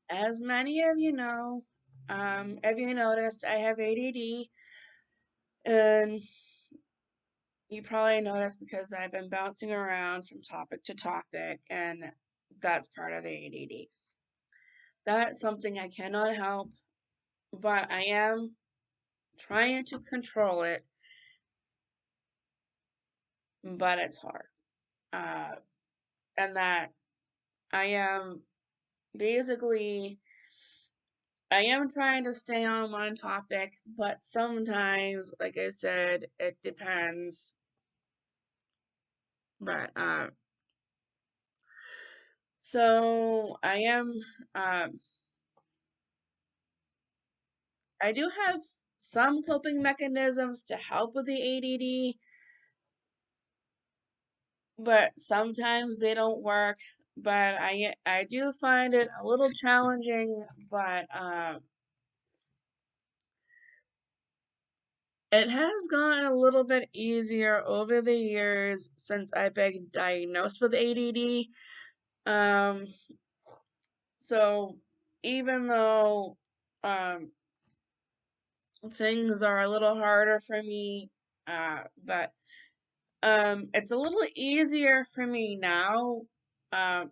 As many of you know, if you noticed, I have ADD, and you probably noticed because I've been bouncing around from topic to topic, and that's part of the ADD. That's something I cannot help, but I am trying to control it, but it's hard. Uh, and that I am basically I am trying to stay on one topic, but sometimes, like I said, it depends. But so um I do have some coping mechanisms to help with the ADD, but sometimes they don't work. But I do find it a little challenging, but it has gotten a little bit easier over the years since I've been diagnosed with ADD. Um, so even though um, things are a little harder for me, but it's a little easier for me now. Um,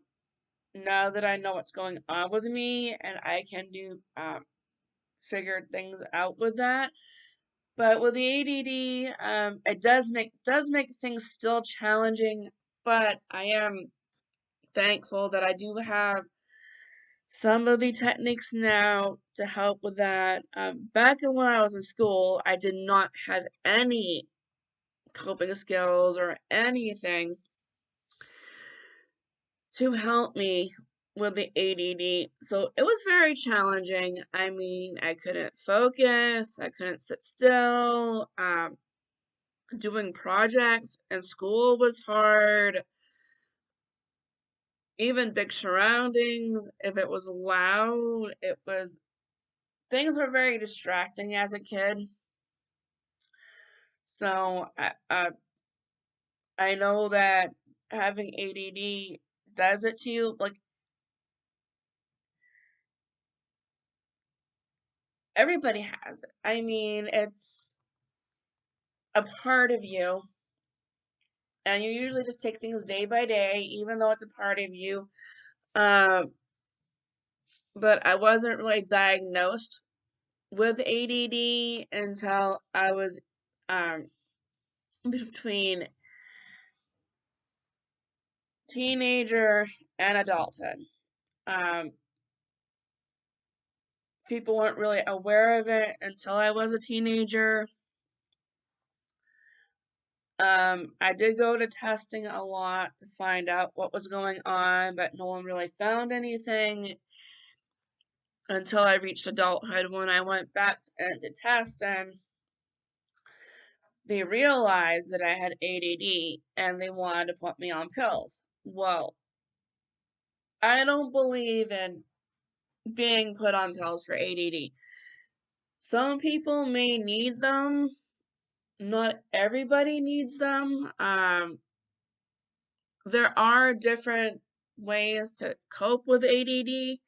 now that I know what's going on with me, and I can do figure things out with that. But with the ADD, it does make things still challenging. But I am thankful that I do have some of the techniques now to help with that. Back when I was in school, I did not have any coping skills or anything to help me with the ADD. So it was very challenging. I mean, I couldn't focus, I couldn't sit still. Doing projects in school was hard. Even big surroundings, if it was loud, things were very distracting as a kid. So I know that having ADD does it to you. Like, everybody has it. I mean, it's a part of you, and you usually just take things day by day, even though it's a part of you. Um, but I wasn't really diagnosed with ADD until I was um, between teenager and adulthood. Um, People weren't really aware of it until I was a teenager. I did go to testing a lot to find out what was going on, but no one really found anything until I reached adulthood. When I went back to test, and they realized that I had ADD and they wanted to put me on pills. Well, I don't believe in being put on pills for ADD. Some people may need them, not everybody needs them. There are different ways to cope with ADD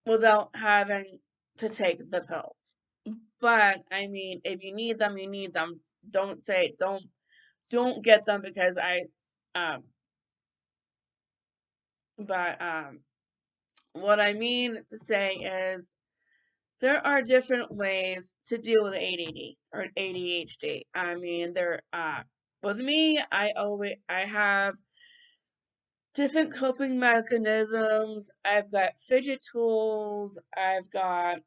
without having to take the pills. But I mean, if you need them, you need them. Don't get them because um but what I mean to say is there are different ways to deal with ADD or ADHD. I mean, with me, I have different coping mechanisms. I've got fidget tools. I've got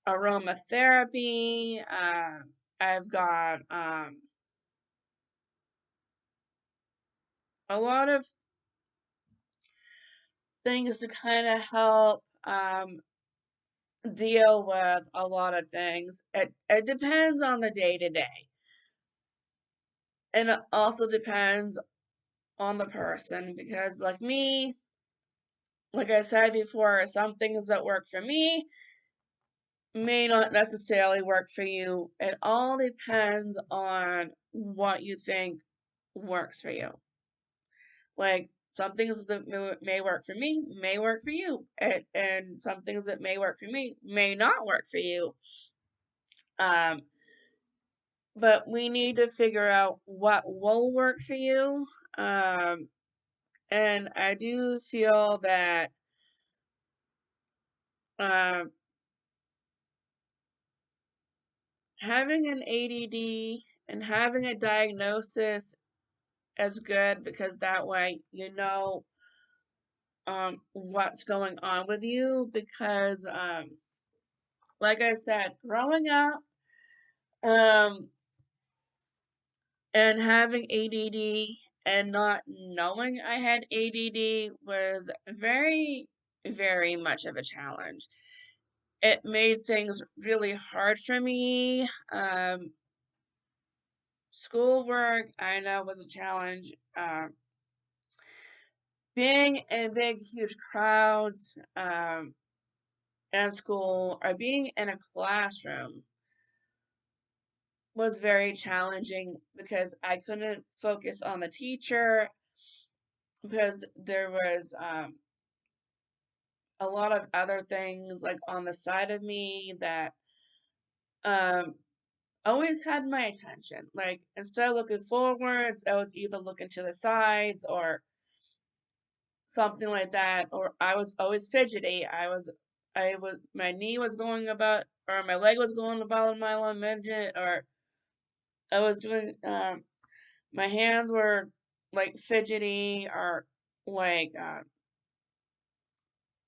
aromatherapy. I've got a lot of things to kind of help deal with a lot of things. It depends on the day to day, and it also depends on the person because, like me, like I said before, some things that work for me may not necessarily work for you. It all depends on what you think works for you. Like, some things that may work for me may work for you, and some things that may work for me may not work for you. Um, but we need to figure out what will work for you. Um, and I do feel that um, having an ADD and having a diagnosis is good, because that way you know what's going on with you. Because like I said, growing up um and having ADD and not knowing I had ADD was very, very much of a challenge. It made things really hard for me. Schoolwork, I know, was a challenge. Being in big, huge crowds at school, or being in a classroom, was very challenging because I couldn't focus on the teacher, because there was a lot of other things like on the side of me that um, always had my attention. Like, instead of looking forwards, I was either looking to the sides or something like that, or I was always fidgety. My knee was going about, or my leg was going about a mile a minute, or I was doing, my hands were like fidgety, or like,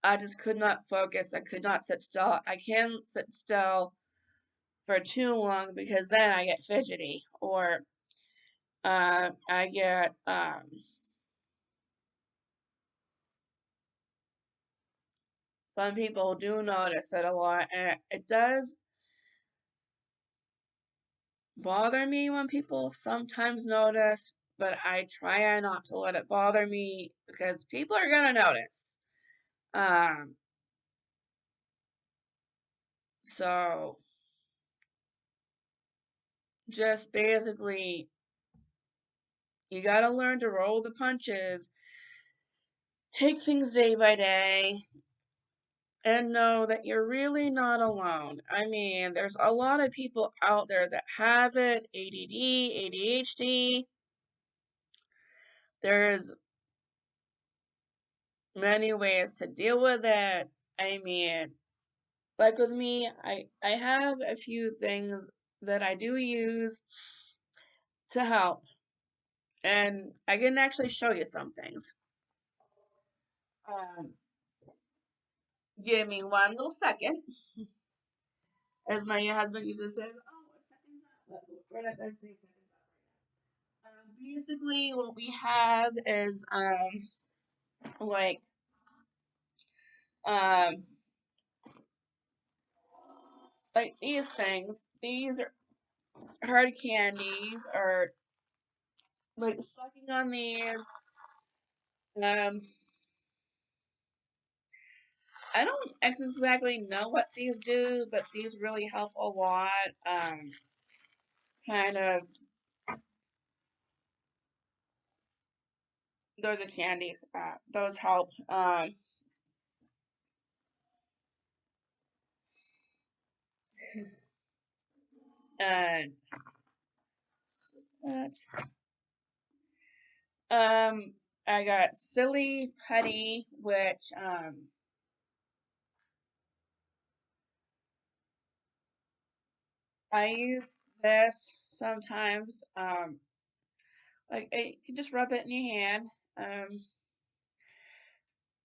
I just could not focus. I could not sit still. I can't sit still for too long because then I get fidgety, or I get some people do notice it a lot, and it does bother me when people sometimes notice, but I try not to let it bother me because people are gonna notice. Um, so just basically, you gotta learn to roll the punches, take things day by day, and know that you're really not alone. I mean, there's a lot of people out there that have it, ADD, ADHD. There's many ways to deal with it. I mean, like with me, I have a few things that I do use to help, and I can actually show you some things. Um, give me one little second, as my husband usually says. Oh, what second's that? We're not gonna say seconds out right now. Basically, what we have is like um like these things. These are hard candies, or like sucking on these. Um, I don't exactly know what these do, but these really help a lot. Kind of, those are candies. Those help. And what? Um, I got silly putty, which I use this sometimes. Like, you can just rub it in your hand. Um,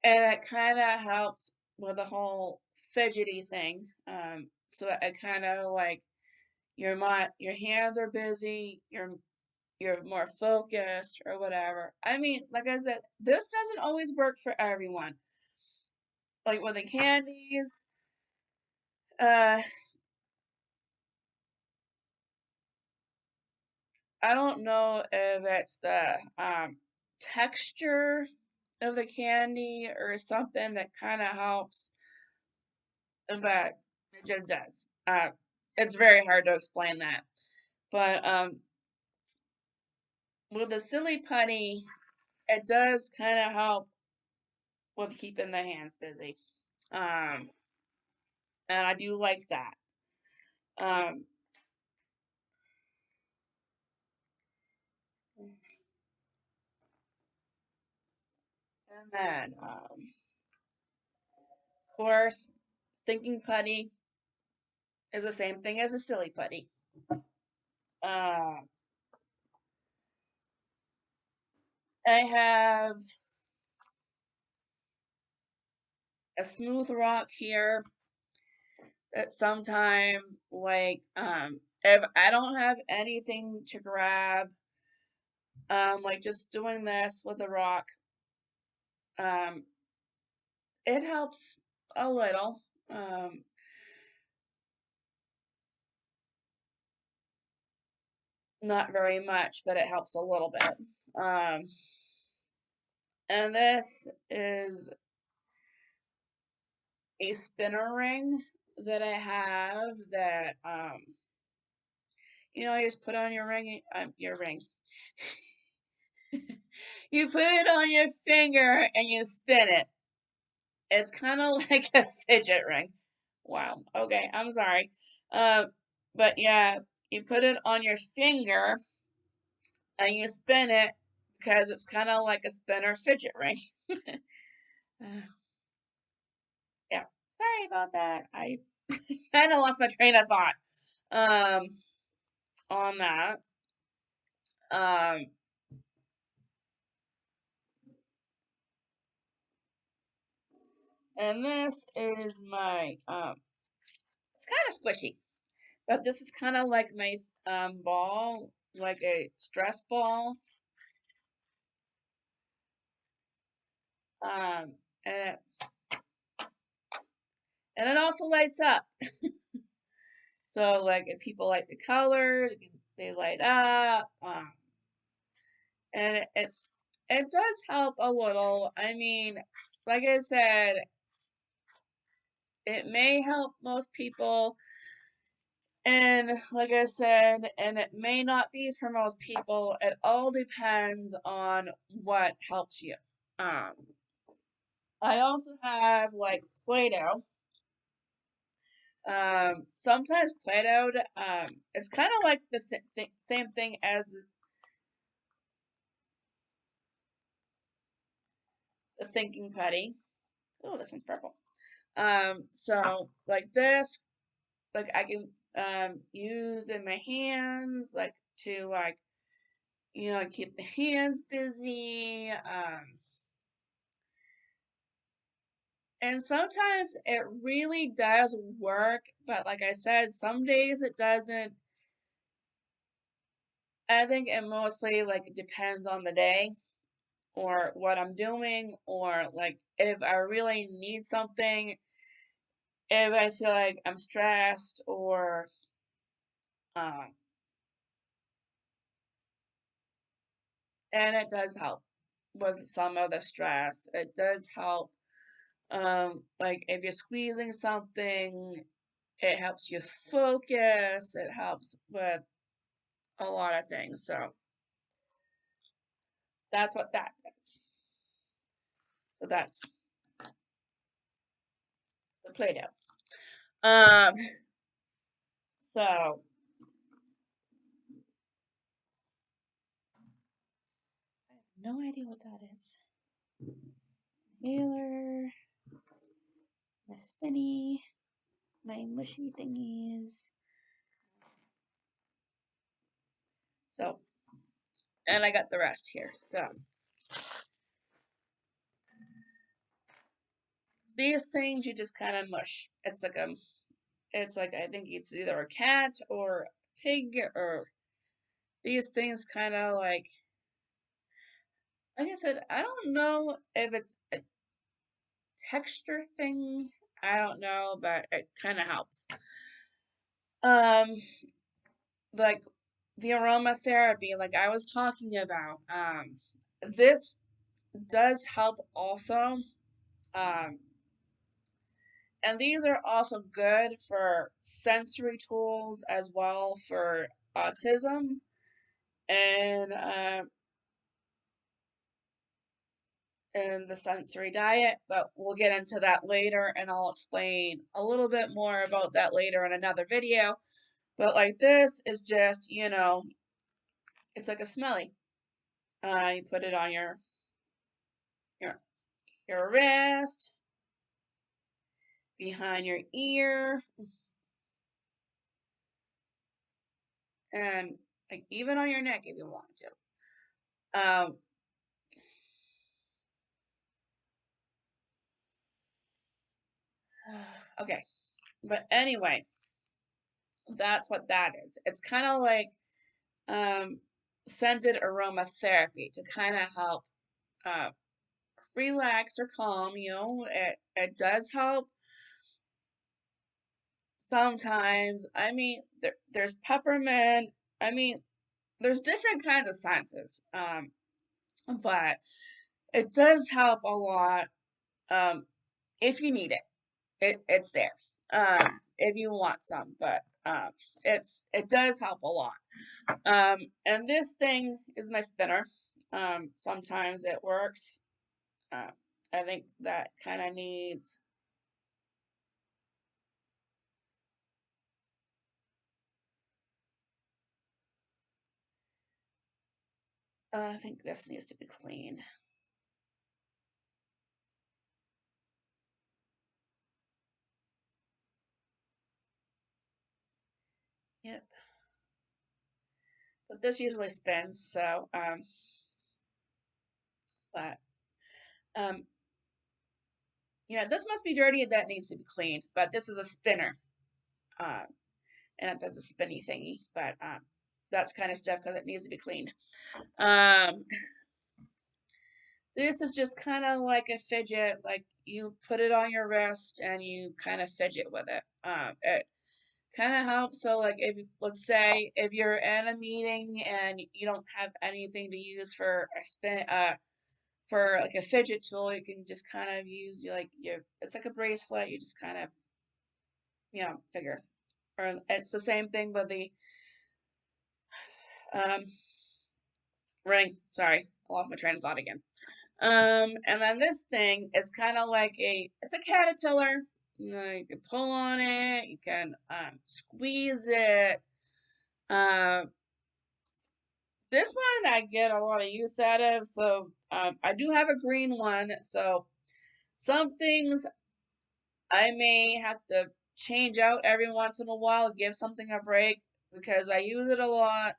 and it kind of helps with the whole fidgety thing. So it kind of like your hands are busy, you're more focused or whatever. I mean, like I said, this doesn't always work for everyone. Like with the candies, uh, I don't know if it's the texture of the candy or something that kind of helps, but it just does. It's very hard to explain that. But with the silly putty, it does kind of help with keeping the hands busy. Um, and I do like that. Um, and then, of course, thinking putty is the same thing as a silly putty. Uh, I have a smooth rock here that sometimes, like, if I don't have anything to grab, like just doing this with a rock, um, it helps a little. Not very much, but it helps a little bit. Um, and this is a spinner ring that I have that you just put on your ring. You put it on your finger and you spin it. It's kind of like a fidget ring. Wow. Okay, I'm sorry. Uh, but yeah, you put it on your finger and you spin it because it's kind of like a spinner fidget ring. Uh, yeah. Sorry about that. I kind of lost my train of thought um on that. Um and this is my it's kind of squishy, but this is kind of like my ball, like a stress ball. Um and it, and it also lights up. So like if people like the color, they light up. And it does help a little. I mean, like I said, it may help most people, and like I said, and it may not be for most people. It all depends on what helps you. Um, I also have like Play-Doh. Sometimes Play-Doh, it's kind of like the same thing as the thinking putty. Oh, this one's purple. So like this, like I can use in my hands, like to like keep the hands busy. And sometimes it really does work, but like I said, some days it doesn't. I think it mostly like depends on the day or what I'm doing, or like if I really need something, if I feel like I'm stressed, or um and it does help with some of the stress. It does help. Like if you're squeezing something, it helps you focus. It helps with a lot of things. So that's what that does. So that's the Play-Doh. Um, so I have no idea what that is. Inhaler, my spinny, my mushy thingies. So, and I got the rest here. So these things you just kind of mush. It's like I think it's either a cat or a pig, or these things kind of like I said, I don't know if it's a texture thing. I don't know, but it kind of helps. Um, like the aromatherapy, like I was talking about, this does help also. Um, and these are also good for sensory tools as well for autism. And in the sensory diet, but we'll get into that later and I'll explain a little bit more about that later in another video. But like this is just, it's like a smelly. You put it on your your wrist, behind your ear, and like even on your neck if you want to. Okay, but anyway, that's what that is. It's kind of like um, scented aromatherapy to kind of help uh, relax or calm you. It does help sometimes. I mean, there's peppermint. I mean, there's different kinds of scents, but it does help a lot if you need it. It's there if you want some, but it does help a lot. And this thing is my spinner. Sometimes it works. Uh, I think that kind of needs. I think this needs to be cleaned. Yep. But this usually spins, so but um, this must be dirty and that needs to be cleaned. But this is a spinner, uh, and it does a spinny thingy. But that's kind of stuff because it needs to be cleaned. Um, this is just kind of like a fidget, like you put it on your wrist and you kind of fidget with it. It kind of helps. So, like, if let's say if you're in a meeting and you don't have anything to use for a for like a fidget tool, you can just kind of use it's like a bracelet. You just kind of figure. Or it's the same thing with the um ring. Sorry, I lost my train of thought again. And then this thing is kind of like it's a caterpillar. You can pull on it, you can squeeze it. Uh, this one I get a lot of use out of. So I do have a green one. So some things I may have to change out every once in a while, give something a break because I use it a lot.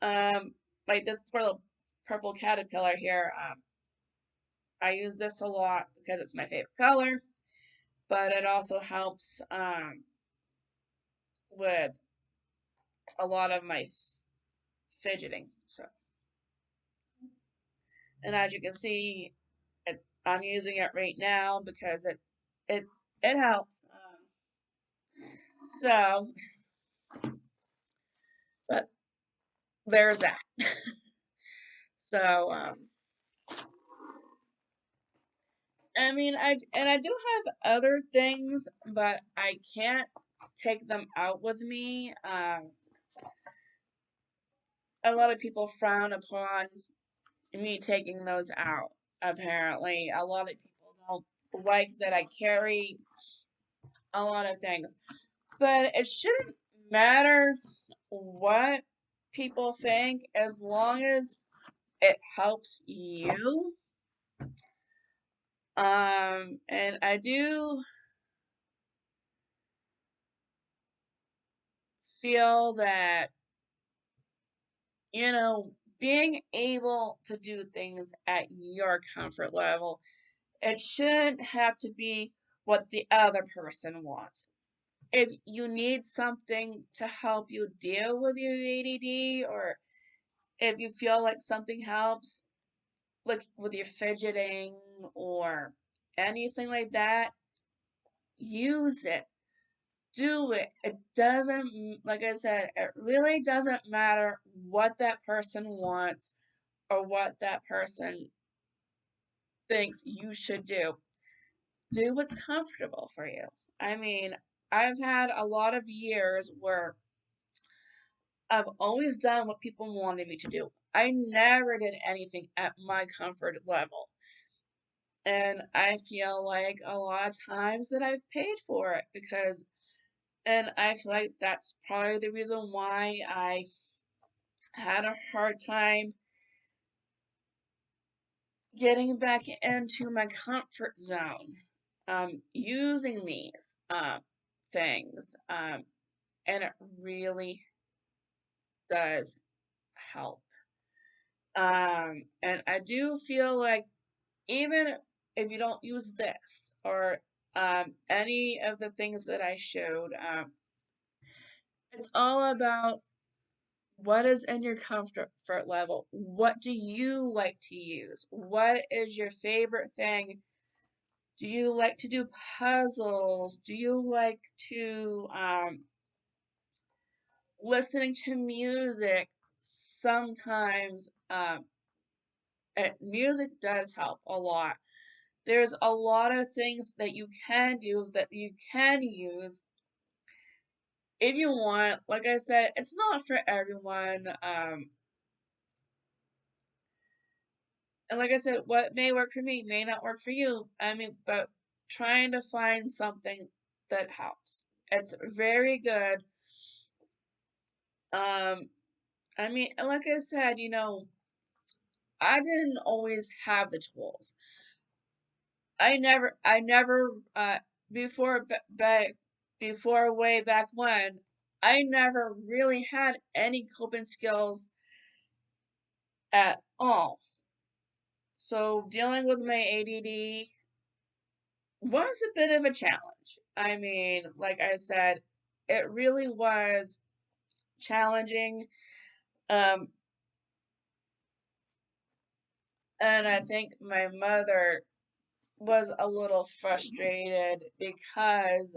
Um, like this poor little purple caterpillar here. I use this a lot because it's my favorite color, but it also helps with a lot of my fidgeting. So, and as you can see, I'm using it right now because it it helps. So, but there's that. So, I mean, I do have other things, but I can't take them out with me. A lot of people frown upon me taking those out. Apparently, a lot of people don't like that I carry a lot of things, but it shouldn't matter what people think as long as it helps you. And I do feel that, you know, being able to do things at your comfort level, it shouldn't have to be what the other person wants. If you need something to help you deal with your ADD, or if you feel like something helps, like with your fidgeting or anything like that, use it. Do it. It doesn't, like I said, it really doesn't matter what that person wants or what that person thinks you should do. Do what's comfortable for you. I mean, I've had a lot of years where I've always done what people wanted me to do. I never did anything at my comfort level. And I feel like a lot of times that I've paid for it and I feel like that's probably the reason why I had a hard time getting back into my comfort zone, using these things, and it really does help. And I do feel like even if you don't use this or any of the things that I showed, it's all about what is in your comfort level. What do you like to use? What is your favorite thing? Do you like to do puzzles? Do you like to listening to music? Sometimes music does help a lot. There's a lot of things that you can do that you can use if you want. Like I said, it's not for everyone. And like I said, what may work for me may not work for you. I mean, but trying to find something that helps. It's very good. Um, I mean, like I said, I didn't always have the tools. I never, before, before way back when, I never really had any coping skills at all. So dealing with my ADD was a bit of a challenge. I mean, like I said, it really was challenging. Um, and I think my mother was a little frustrated because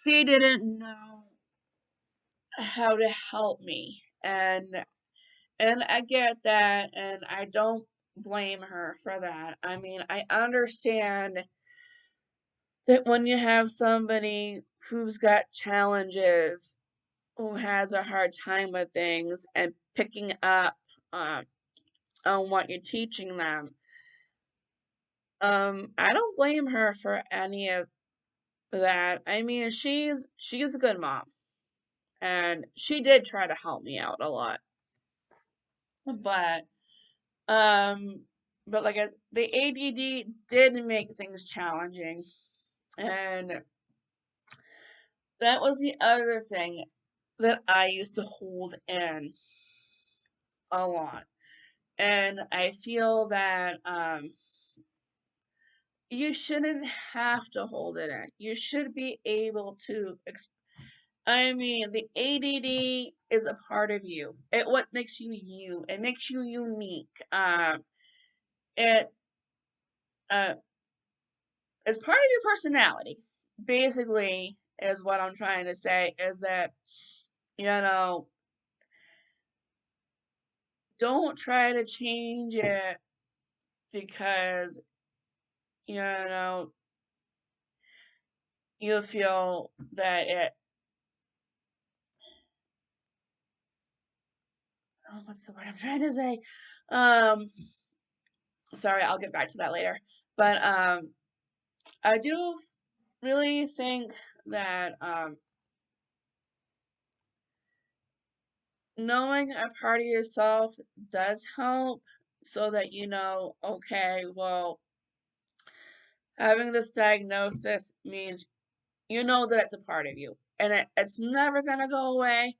she didn't know how to help me. And I get that, and I don't blame her for that. I mean, I understand that when you have somebody who's got challenges, who has a hard time with things and picking up uh, on what you're teaching them, I don't blame her for any of that. I mean, she's a good mom, and she did try to help me out a lot, but um, like the ADD did make things challenging, and that was the other thing that I used to hold in a lot. And I feel that you shouldn't have to hold it in. You should be able to. I mean, the ADD is a part of you. It what makes you you. It makes you unique. It uh, is part of your personality. Basically, is what I'm trying to say. Is that you know, don't try to change it because you know you feel that it. Oh, what's the word I'm trying to say? Um, sorry, I'll get back to that later. But I do really think that knowing a part of yourself does help so that you know, okay, well, having this diagnosis means you know that it's a part of you and it's never going to go away,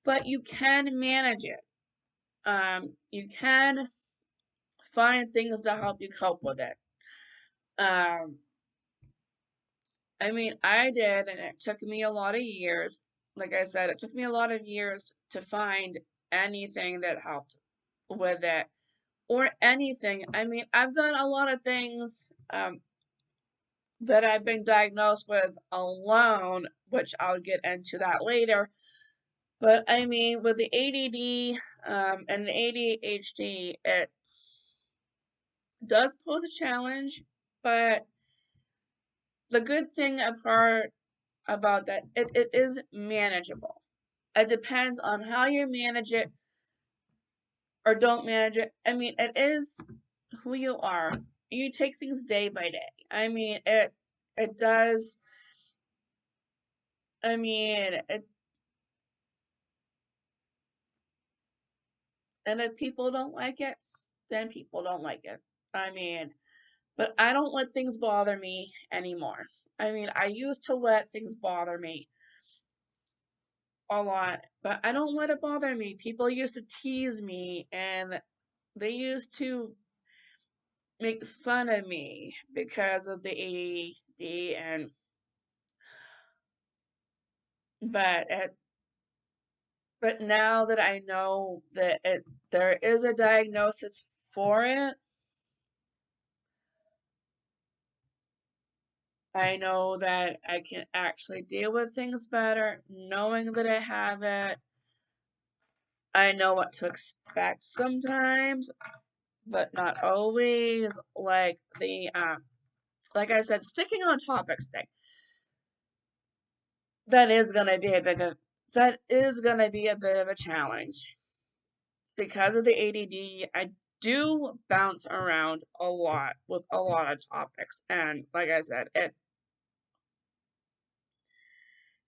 but you can manage it. You can find things to help you cope with it. Um, I mean, I did, and it took me a lot of years. Like I said, it took me a lot of years to find anything that helped with it or anything. I mean, I've done a lot of things that I've been diagnosed with alone, which I'll get into that later. But I mean, with the ADD and the ADHD, it does pose a challenge, but the good thing about that, it is manageable. It depends on how you manage it or don't manage it. I mean, it is who you are. You take things day by day. I mean, it does. I mean, it, and if people don't like it, then people don't like it. I mean, but I don't let things bother me anymore. I mean, I used to let things bother me a lot, but I don't let it bother me. People used to tease me and they used to make fun of me because of the ADD and but it, but now that I know that there is a diagnosis for it, I know that I can actually deal with things better knowing that I have it. I know what to expect sometimes, but not always. Like I said, sticking on topics thing. That is gonna be that is gonna be a bit of a challenge because of the ADD. I do bounce around a lot with a lot of topics, and like I said,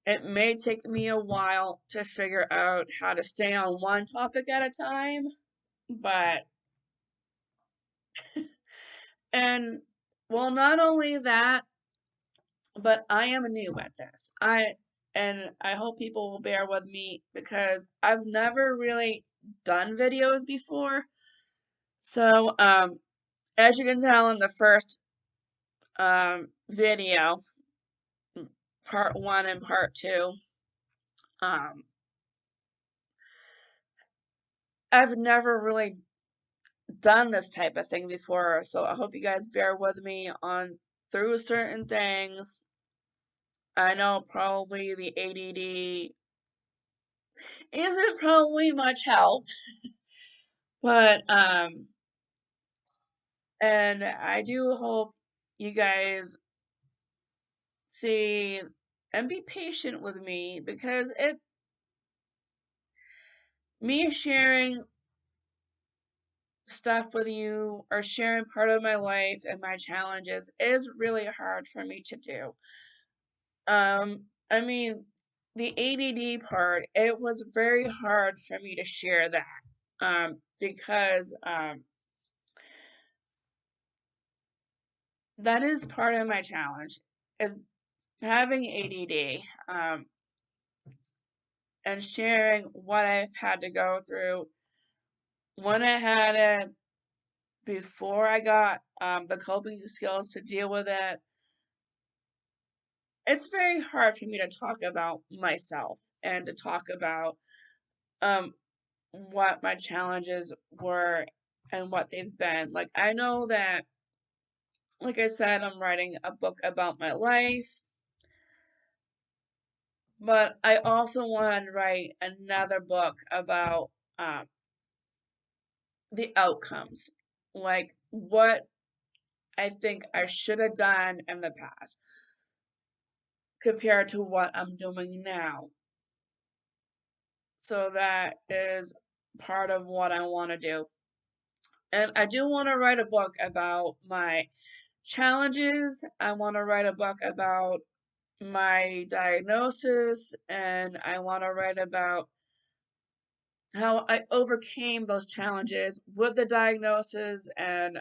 it may take me a while to figure out how to stay on one topic at a time, but and well, not only that, but I am new at this. I hope people will bear with me because I've never really done videos before. So, as you can tell in the first video, part one and part two, um, I've never really done this type of thing before. So I hope you guys bear with me on through certain things. I know probably the ADD isn't probably much help, but and I do hope you guys see and be patient with me because me sharing stuff with you or sharing part of my life and my challenges is really hard for me to do. I mean, the ADD part, it was very hard for me to share that. Because that is part of my challenge is having ADD, and sharing what I've had to go through when I had it, before I got the coping skills to deal with it. It's very hard for me to talk about myself and to talk about um what my challenges were and what they've been. Like I know that like I said, I'm writing a book about my life, but I also want to write another book about um the outcomes. Like what I think I should have done in the past compared to what I'm doing now. So that is part of what I want to do. And I do want to write a book about my challenges. I want to write a book about my diagnosis, and I want to write about how I overcame those challenges with the diagnosis. And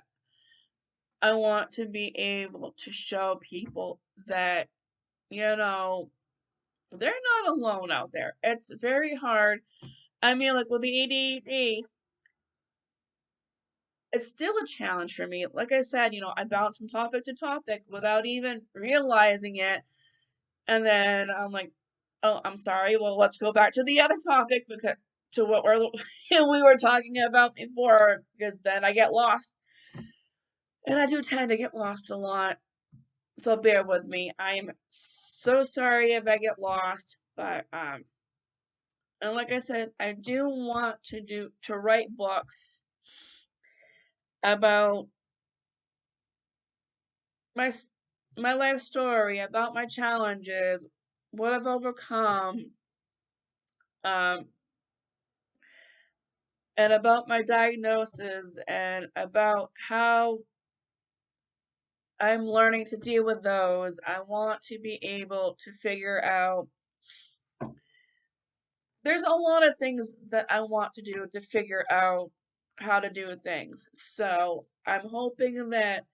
I want to be able to show people that, you know, they're not alone out there. It's very hard. I mean, like with the ADD, it's still a challenge for me. Like I said, I bounce from topic to topic without even realizing it. And then I'm like, oh, I'm sorry. Well, let's go back to the other topic because to what we were talking about before, because then I get lost. And I do tend to get lost a lot. So bear with me. I am so sorry if I get lost, but and like I said, I do want to write books about my my life story, about my challenges, what I've overcome, um, and about my diagnosis and about how I'm learning to deal with those. I want to be able to figure out there's a lot of things that I want to do to figure out how to do things. So I'm hoping that,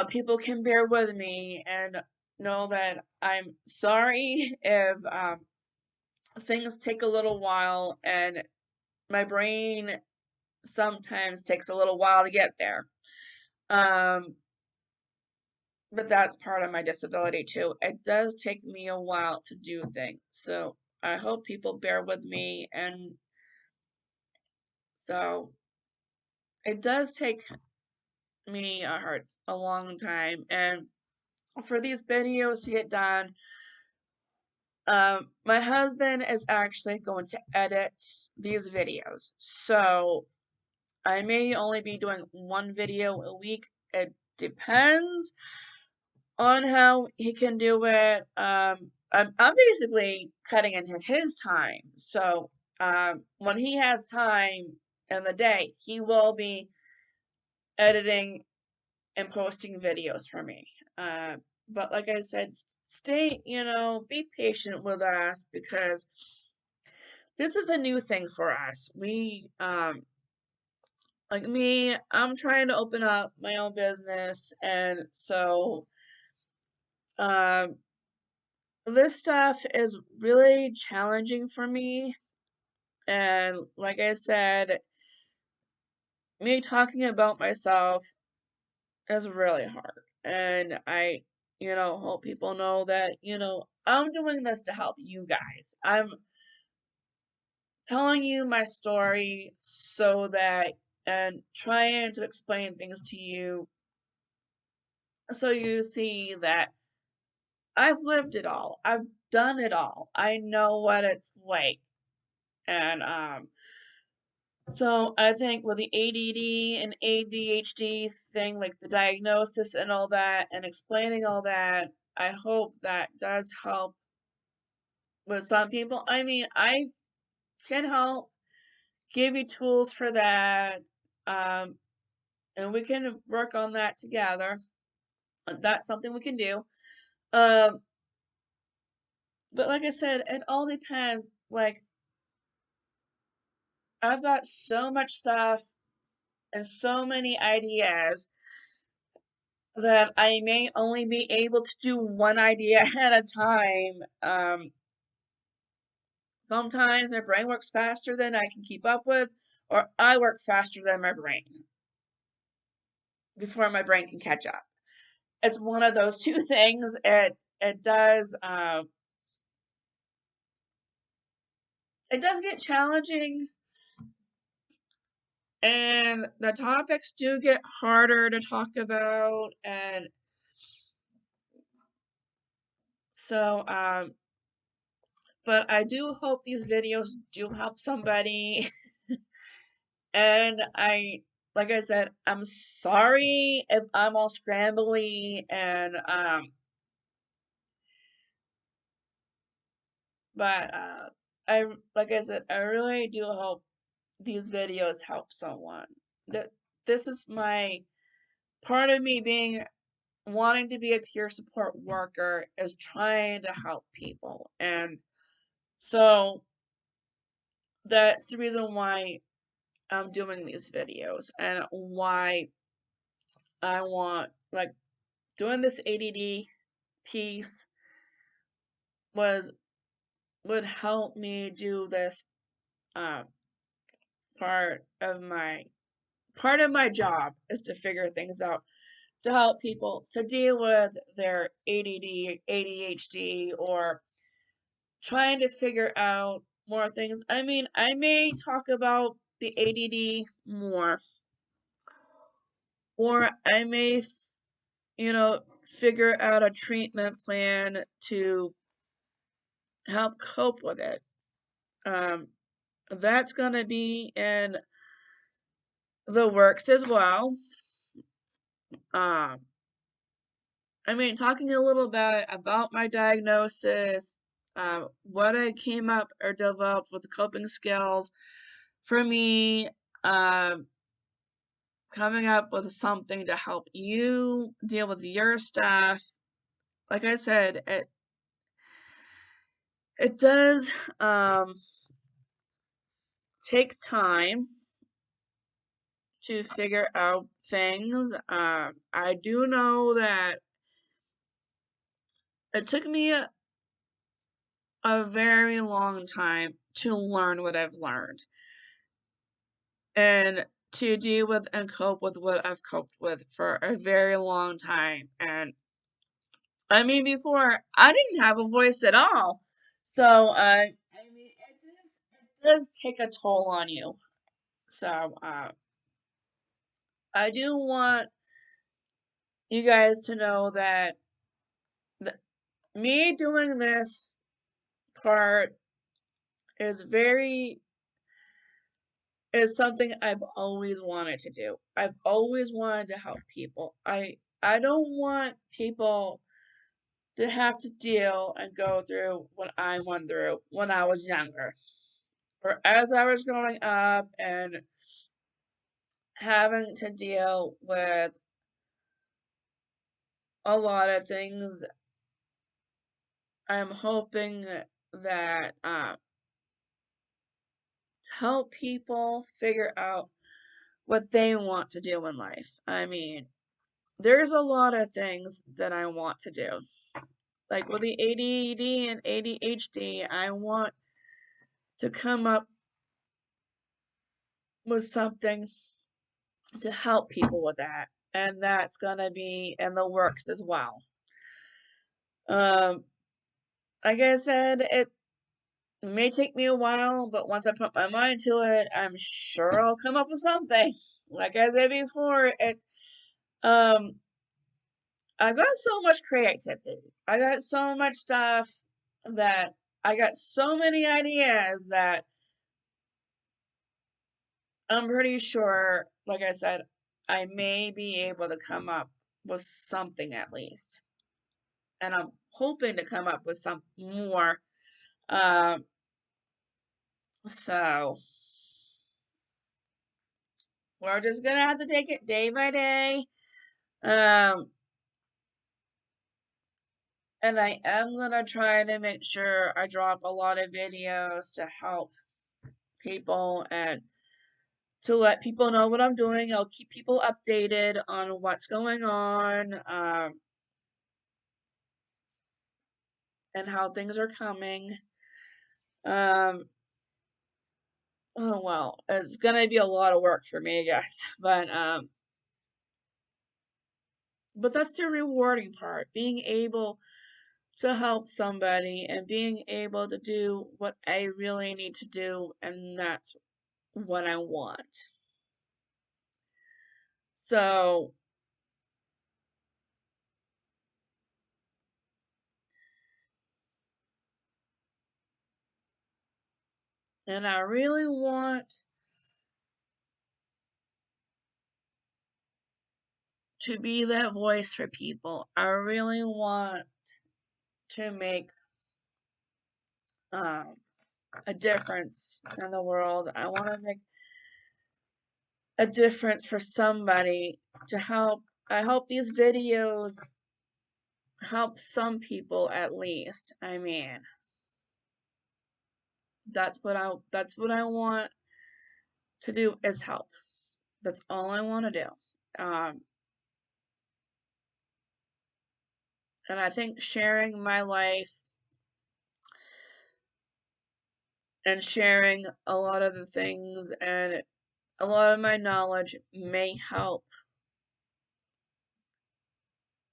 people can bear with me and know that I'm sorry if things take a little while and my brain sometimes takes a little while to get there. Um, but that's part of my disability too. It does take me a while to do things. So I hope people bear with me. And so it does take me a long time. And for these videos to get done, my husband is actually going to edit these videos. So I may only be doing one video a week. It depends on how he can do it. I'm basically cutting into his time. So when he has time in the day, he will be editing and posting videos for me. Uh, but like I said, be patient with us because this is a new thing for us. Like me, I'm trying to open up my own business, and so um, this stuff is really challenging for me. And like I said, me talking about myself is really hard. And I hope people know that, I'm doing this to help you guys. I'm telling you my story so that, and trying to explain things to you so you see that I've lived it all. I've done it all. I know what it's like. And so I think with the ADD and ADHD thing, like the diagnosis and all that, and explaining all that, I hope that does help with some people. I mean, I can help give you tools for that, um, and we can work on that together. That's something we can do. Um, but like I said, it all depends. Like, I've got so much stuff and so many ideas that I may only be able to do one idea at a time. Sometimes my brain works faster than I can keep up with, or I work faster than my brain before my brain can catch up. It's one of those two things. It does get challenging, and the topics do get harder to talk about, and so but I do hope these videos do help somebody. And like I said, I'm sorry if I'm all scrambly and but I like I said, I really do hope these videos help someone. That this is my part of me being wanting to be a peer support worker is trying to help people. And so that's the reason why I'm doing these videos and why I want like doing this ADD piece was would help me do this uh, part of my job is to figure things out to help people to deal with their ADD, ADHD, or trying to figure out more things. I mean, I may talk about the ADD more, or I may, figure out a treatment plan to help cope with it. Um, that's gonna be in the works as well. Um, I mean, talking a little bit about my diagnosis, what I came up or developed with the coping skills, for me, um, coming up with something to help you deal with your stuff. Like I said, it does take time to figure out things. I do know that it took me a very long time to learn what I've learned and to deal with and cope with what I've coped with for a very long time. And I mean, before I didn't have a voice at all. So, I mean, it does take a toll on you. So, I do want you guys to know that th- me doing this part is is something I've always wanted to do. I've always wanted to help people. I don't want people to have to deal and go through what I went through when I was younger. Or as I was growing up and having to deal with a lot of things. I'm hoping that help people figure out what they want to do in life. I mean, there's a lot of things that I want to do. Like with the ADD and ADHD, I want to come up with something to help people with that. And that's gonna be in the works as well. Um, like I said, it may take me a while, but once I put my mind to it, I'm sure I'll come up with something. Like I said before, um I got so much creativity. I got so much stuff that I got so many ideas that I'm pretty sure, like I said, I may be able to come up with something at least. And I'm hoping to come up with some more. Um, so we're just gonna have to take it day by day. Um, and I am gonna try to make sure I drop a lot of videos to help people and to let people know what I'm doing. I'll keep people updated on what's going on, and how things are coming. Um, oh well, it's gonna be a lot of work for me, I guess. But that's the rewarding part, being able to help somebody and being able to do what I really need to do, and that's what I want. So, and I really want to be that voice for people. I really want to make um, a difference in the world. I want to make a difference for somebody to help. I hope these videos help some people at least. I mean, that's what I want to do is help. That's all I want to do. Um, and I think sharing my life and sharing a lot of the things and a lot of my knowledge may help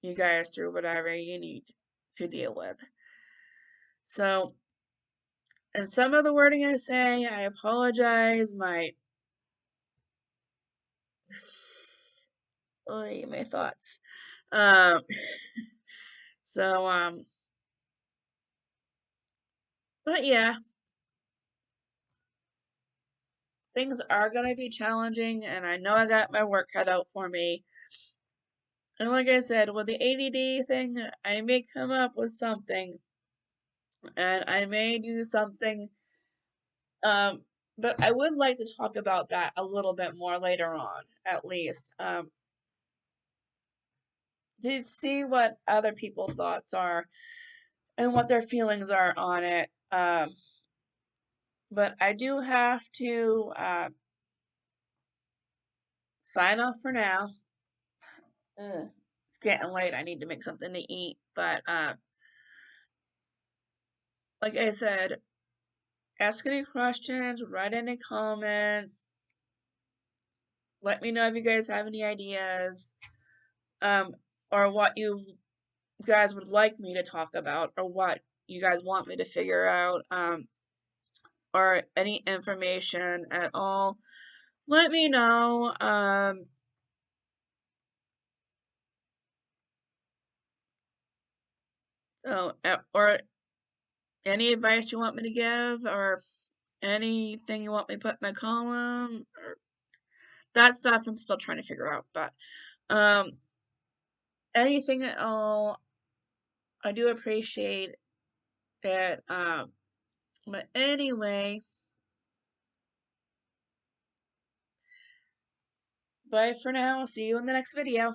you guys through whatever you need to deal with. So, and some of the wording I say, I apologize. My thoughts. Um, so, but yeah, things are gonna be challenging, and I know I got my work cut out for me. And like I said, with the ADD thing, I may come up with something, and I may do something, um, but I would like to talk about that a little bit more later on, at least. To see what other people's thoughts are and what their feelings are on it. But I do have to sign off for now. It's getting late. I need to make something to eat. But like I said, ask any questions, write any comments. Let me know if you guys have any ideas, um, or what you guys would like me to talk about, or what you guys want me to figure out, or any information at all. Let me know. Or any advice you want me to give, or anything you want me to put in my column, or that stuff I'm still trying to figure out. But um, anything at all, I do appreciate it. But anyway, bye for now. See you in the next video.